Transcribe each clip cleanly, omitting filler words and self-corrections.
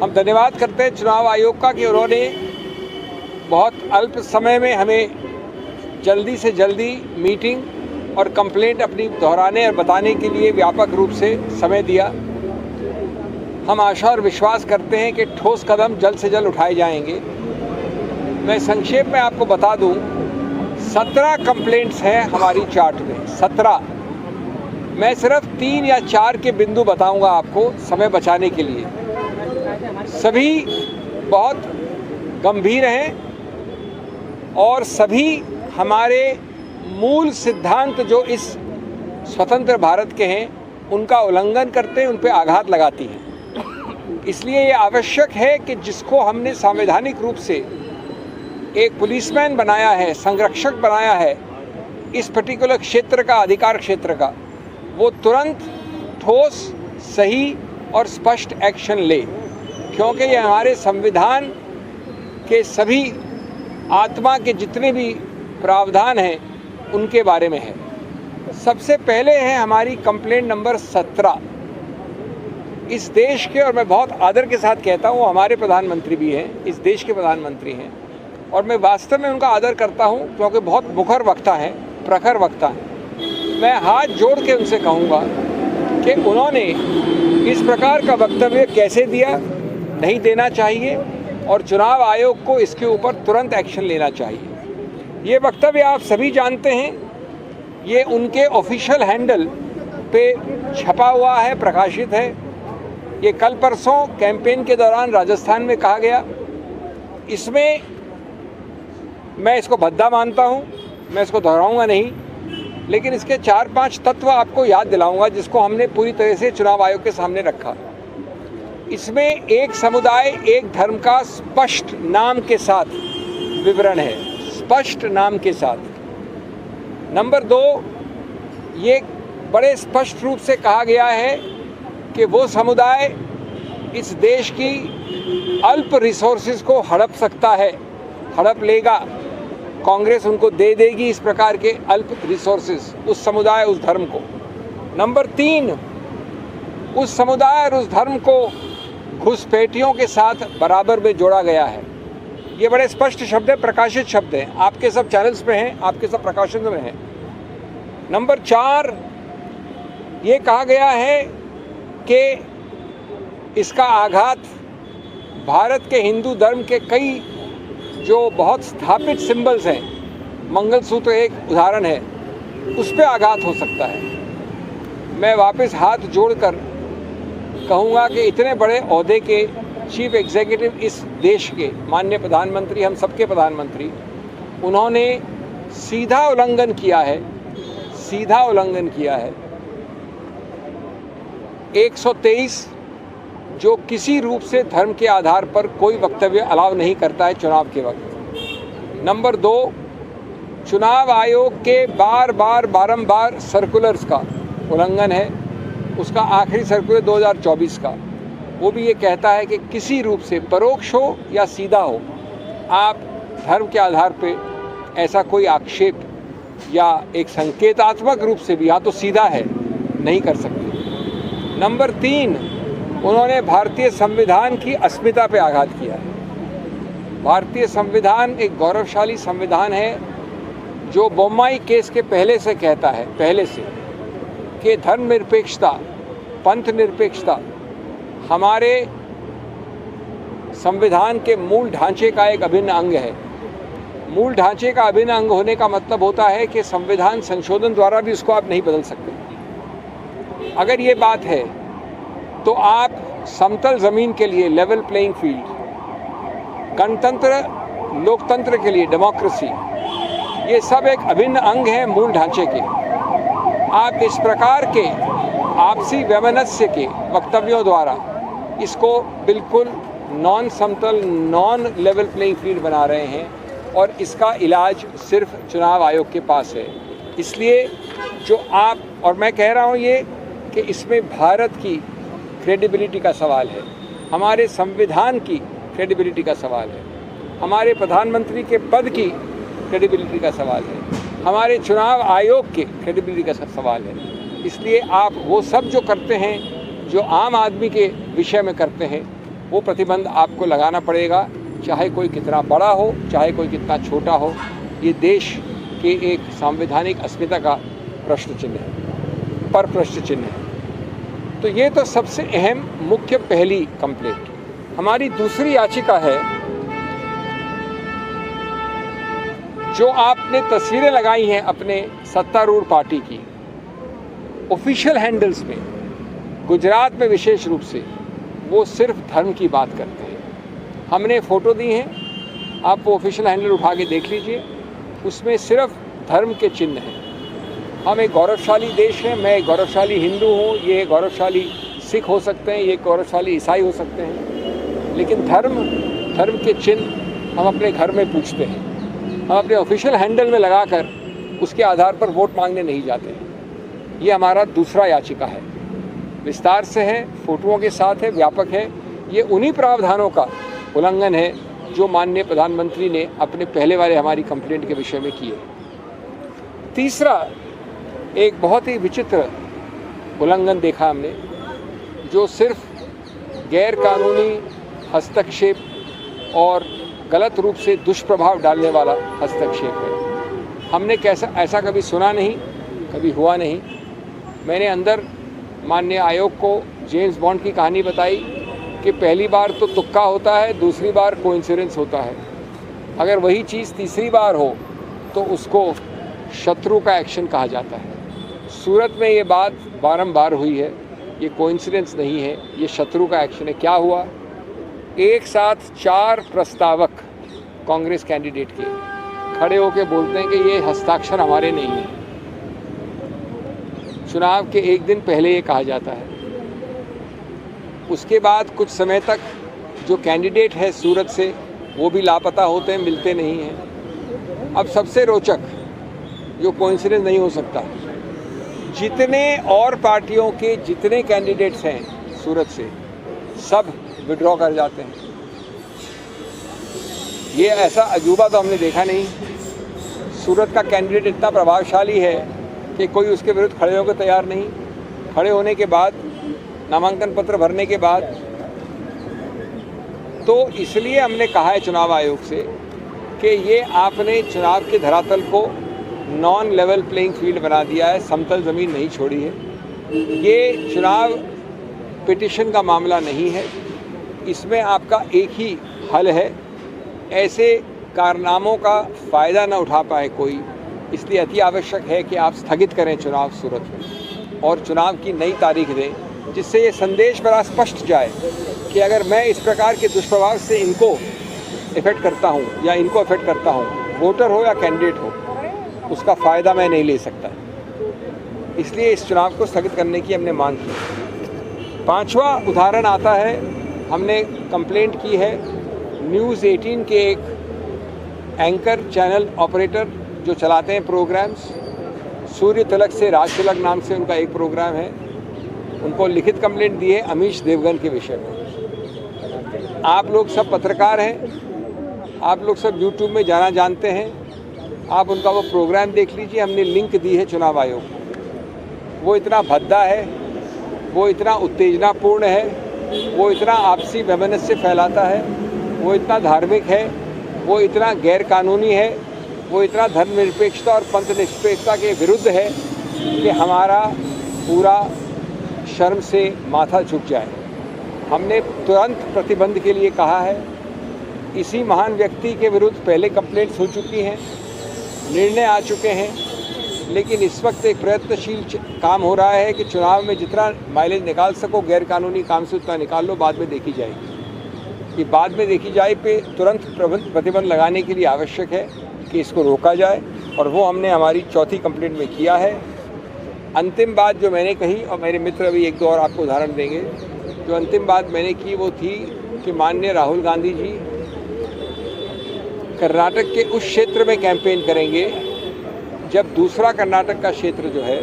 हम धन्यवाद करते हैं चुनाव आयोग का कि उन्होंने बहुत अल्प समय में हमें जल्दी से जल्दी मीटिंग और कंप्लेंट अपनी दोहराने और बताने के लिए व्यापक रूप से समय दिया। हम आशा और विश्वास करते हैं कि ठोस कदम जल्द से जल्द उठाए जाएंगे। मैं संक्षेप में आपको बता दूं, 17 कंप्लेंट्स हैं हमारी चार्ट में, 17। मैं सिर्फ 3 या 4 के बिंदु बताऊंगा आपको समय बचाने के लिए। सभी बहुत गंभीर हैं और सभी हमारे मूल सिद्धांत जो इस स्वतंत्र भारत के हैं उनका उल्लंघन करते हैं, उन पर आघात लगाती हैं। इसलिए ये आवश्यक है कि जिसको हमने संवैधानिक रूप से एक पुलिसमैन बनाया है, संरक्षक बनाया है इस पर्टिकुलर क्षेत्र का, अधिकार क्षेत्र का, वो तुरंत ठोस, सही और स्पष्ट एक्शन ले, क्योंकि ये हमारे संविधान के सभी आत्मा के जितने भी प्रावधान हैं उनके बारे में है। सबसे पहले है हमारी कंप्लेंट नंबर 17। इस देश के, और मैं बहुत आदर के साथ कहता हूँ, हमारे प्रधानमंत्री भी हैं, इस देश के प्रधानमंत्री हैं, और मैं वास्तव में उनका आदर करता हूँ क्योंकि बहुत मुखर वक्ता हैं, प्रखर वक्ता हैं। मैं हाथ जोड़ के उनसे कहूँगा कि उन्होंने इस प्रकार का वक्तव्य कैसे दिया, नहीं देना चाहिए और चुनाव आयोग को इसके ऊपर तुरंत एक्शन लेना चाहिए। ये वक्तव्य आप सभी जानते हैं, ये उनके ऑफिशियल हैंडल पे छपा हुआ है, प्रकाशित है। ये कल परसों कैंपेन के दौरान राजस्थान में कहा गया। इसमें मैं इसको भद्दा मानता हूँ, मैं इसको दोहराऊंगा नहीं, लेकिन इसके 4-5 तत्व आपको याद दिलाऊंगा जिसको हमने पूरी तरह से चुनाव आयोग के सामने रखा। इसमें एक समुदाय एक धर्म का स्पष्ट नाम के साथ विवरण है, स्पष्ट नाम के साथ। नंबर 2, ये बड़े स्पष्ट रूप से कहा गया है कि वो समुदाय इस देश की अल्प रिसोर्सेज को हड़प सकता है, हड़प लेगा, कांग्रेस उनको दे देगी इस प्रकार के अल्प रिसोर्सेज, उस समुदाय, उस धर्म को। नंबर 3, उस समुदाय और उस धर्म को घुसपैठियों के साथ बराबर में जोड़ा गया है। ये बड़े स्पष्ट शब्द है, प्रकाशित शब्द हैं, आपके सब चैनल्स पे हैं, आपके सब प्रकाशन में हैं। नंबर 4, ये कहा गया है कि इसका आघात भारत के हिंदू धर्म के कई जो बहुत स्थापित सिंबल्स हैं, मंगलसूत्र एक उदाहरण है, उस पर आघात हो सकता है। मैं वापस हाथ जोड़कर कहूँगा कि इतने बड़े ओहदे के चीफ एग्जीक्यूटिव इस देश के माननीय प्रधानमंत्री, हम सबके प्रधानमंत्री, उन्होंने सीधा उल्लंघन किया है, सीधा उल्लंघन किया है 123, जो किसी रूप से धर्म के आधार पर कोई वक्तव्य अलाउ नहीं करता है चुनाव के वक्त। नंबर 2, चुनाव आयोग के बारंबार सर्कुलर्स का उल्लंघन है। उसका आखिरी सर्कुलर 2024 का, वो भी ये कहता है कि किसी रूप से, परोक्ष हो या सीधा हो, आप धर्म के आधार पे ऐसा कोई आक्षेप या एक संकेतात्मक रूप से भी, या तो सीधा है, नहीं कर सकते। नंबर 3, उन्होंने भारतीय संविधान की अस्मिता पे आघात किया है। भारतीय संविधान एक गौरवशाली संविधान है जो बोम्माई केस के पहले से कहता है, पहले से, कि धर्मनिरपेक्षता, पंथ निरपेक्षता हमारे संविधान के मूल ढांचे का एक अभिन्न अंग है। मूल ढांचे का अभिन्न अंग होने का मतलब होता है कि संविधान संशोधन द्वारा भी उसको आप नहीं बदल सकते। अगर ये बात है तो आप समतल ज़मीन के लिए, लेवल प्लेइंग फील्ड, गणतंत्र, लोकतंत्र के लिए, डेमोक्रेसी, ये सब एक अभिन्न अंग है मूल ढांचे के। आप इस प्रकार के आपसी वैमनस्य के वक्तव्यों द्वारा इसको बिल्कुल नॉन समतल, नॉन लेवल प्लेइंग फील्ड बना रहे हैं और इसका इलाज सिर्फ चुनाव आयोग के पास है। इसलिए जो आप, और मैं कह रहा हूँ ये कि इसमें भारत की क्रेडिबिलिटी का सवाल है, हमारे संविधान की क्रेडिबिलिटी का सवाल है, हमारे प्रधानमंत्री के पद की क्रेडिबिलिटी का सवाल है, हमारे चुनाव आयोग के क्रेडिबिलिटी का सवाल है। इसलिए आप वो सब जो करते हैं, जो आम आदमी के विषय में करते हैं, वो प्रतिबंध आपको लगाना पड़ेगा, चाहे कोई कितना बड़ा हो, चाहे कोई कितना छोटा हो। ये देश के एक संवैधानिक अस्मिता का प्रश्न चिन्ह है, पर प्रश्न चिन्ह है। तो ये तो सबसे अहम मुख्य पहली कंप्लेंट। हमारी दूसरी याचिका है, जो आपने तस्वीरें लगाई हैं अपने सत्तारूढ़ पार्टी की ऑफिशियल हैंडल्स में, गुजरात में विशेष रूप से, वो सिर्फ धर्म की बात करते हैं। हमने फ़ोटो दी हैं, आप वो ऑफिशियल हैंडल उठा के देख लीजिए, उसमें सिर्फ धर्म के चिन्ह हैं। हम एक गौरवशाली देश हैं, मैं एक गौरवशाली हिंदू हूँ, ये गौरवशाली सिख हो सकते हैं, ये गौरवशाली ईसाई हो सकते हैं, लेकिन धर्म के चिन्ह हम अपने घर में पूछते हैं। हम अपने ऑफिशियल हैंडल में लगाकर उसके आधार पर वोट मांगने नहीं जाते हैं। ये हमारा दूसरा याचिका है, विस्तार से है, फोटोओं के साथ है, व्यापक है। ये उन्हीं प्रावधानों का उल्लंघन है जो माननीय प्रधानमंत्री ने अपने पहले वाले हमारी कंप्लेंट के विषय में किए। तीसरा एक बहुत ही विचित्र उल्लंघन देखा हमने, जो सिर्फ गैर कानूनी हस्तक्षेप और गलत रूप से दुष्प्रभाव डालने वाला हस्तक्षेप है। हमने ऐसा कभी सुना नहीं, कभी हुआ नहीं। मैंने अंदर माननीय आयोग को जेम्स बॉन्ड की कहानी बताई कि पहली बार तो तुक्का होता है, दूसरी बार कोइंसिडेंस होता है। अगर वही चीज़ तीसरी बार हो तो उसको शत्रु का एक्शन कहा जाता है। सूरत में ये बात बारंबार हुई है, ये कोइंसिडेंस नहीं है, ये शत्रु का एक्शन है। क्या हुआ? एक साथ 4 प्रस्तावक कांग्रेस कैंडिडेट के खड़े होकर बोलते हैं कि ये हस्ताक्षर हमारे नहीं हैं। चुनाव के एक दिन पहले ये कहा जाता है। उसके बाद कुछ समय तक जो कैंडिडेट है सूरत से, वो भी लापता होते हैं, मिलते नहीं हैं। अब सबसे रोचक, जो कोइंसिडेंस नहीं हो सकता, जितने और पार्टियों के जितने कैंडिडेट्स हैं सूरत से, सब विड्रॉ कर जाते हैं। ये ऐसा अजूबा तो हमने देखा नहीं। सूरत का कैंडिडेट इतना प्रभावशाली है कि कोई उसके विरुद्ध खड़े होकर तैयार नहीं। खड़े होने के बाद, नामांकन पत्र भरने के बाद, तो इसलिए हमने कहा है चुनाव आयोग से कि ये आपने चुनाव के धरातल को नॉन लेवल प्लेइंग फील्ड बना दिया है, समतल ज़मीन नहीं छोड़ी है। ये चुनाव पिटिशन का मामला नहीं है, इसमें आपका एक ही हल है, ऐसे कारनामों का फ़ायदा न उठा पाए कोई, इसलिए अति आवश्यक है कि आप स्थगित करें चुनाव सूरत में और चुनाव की नई तारीख दें, जिससे ये संदेश बड़ा स्पष्ट जाए कि अगर मैं इस प्रकार के दुष्प्रभाव से इनको इफ़ेक्ट करता हूँ या इनको इफ़ेक्ट करता हूँ, वोटर हो या कैंडिडेट हो, उसका फ़ायदा मैं नहीं ले सकता। इसलिए इस चुनाव को स्थगित करने की हमने मांग की। 5वां उदाहरण आता है, हमने कंप्लेंट की है न्यूज़ 18 के एक एंकर चैनल ऑपरेटर जो चलाते हैं प्रोग्राम्स, सूर्य तिलक से राज तिलक नाम से उनका एक प्रोग्राम है, उनको लिखित कंप्लेंट दी है अमीश देवगन के विषय में। आप लोग सब पत्रकार हैं, आप लोग सब यूट्यूब में जाना जानते हैं, आप उनका वो प्रोग्राम देख लीजिए। हमने लिंक दी है चुनाव आयोग को। वो इतना भद्दा है, वो इतना उत्तेजनापूर्ण है, वो इतना आपसी वैमनस्य फैलाता है, वो इतना धार्मिक है, वो इतना गैर कानूनी है, वो इतना धर्मनिरपेक्षता और पंथ निरपेक्षता के विरुद्ध है कि हमारा पूरा शर्म से माथा झुक जाए। हमने तुरंत प्रतिबंध के लिए कहा है। इसी महान व्यक्ति के विरुद्ध पहले कंप्लेंट्स हो चुकी हैं, निर्णय आ चुके हैं, लेकिन इस वक्त एक प्रयत्नशील काम हो रहा है कि चुनाव में जितना माइलेज निकाल सको गैर कानूनी काम से उतना निकाल लो, बाद में देखी जाएगी। कि बाद में देखी जाए पे तुरंत प्रतिबंध लगाने के लिए आवश्यक है कि इसको रोका जाए, और वो हमने हमारी चौथी कंप्लेंट में किया है। अंतिम बात जो मैंने कही, और मेरे मित्र अभी एक दो और आपको उदाहरण देंगे, जो अंतिम बात मैंने की वो थी कि माननीय राहुल गांधी जी कर्नाटक के उस क्षेत्र में कैंपेन करेंगे जब दूसरा कर्नाटक का क्षेत्र जो है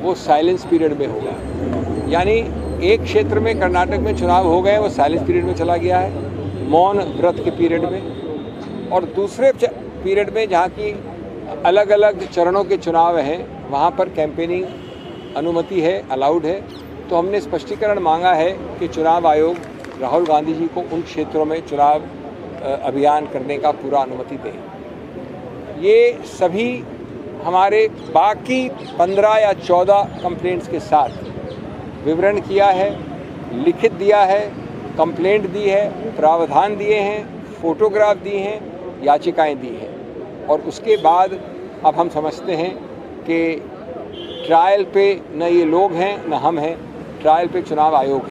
वो साइलेंस पीरियड में होगा। यानी एक क्षेत्र में कर्नाटक में चुनाव हो गए, वो साइलेंस पीरियड में चला गया है, मौन व्रत के पीरियड में, और दूसरे पीरियड में जहाँ की अलग अलग चरणों के चुनाव हैं वहाँ पर कैंपेनिंग अनुमति है, अलाउड है। तो हमने स्पष्टीकरण मांगा है कि चुनाव आयोग राहुल गांधी जी को उन क्षेत्रों में चुनाव अभियान करने का पूरा अनुमति दें। ये सभी हमारे बाकी 15 या 14 कंप्लेंट्स के साथ विवरण किया है, लिखित दिया है, कंप्लेंट दी है, प्रावधान दिए हैं, फोटोग्राफ दिए हैं, याचिकाएं दी हैं। और उसके बाद अब हम समझते हैं कि ट्रायल पे न ये लोग हैं न हम हैं, ट्रायल पे चुनाव आयोग है।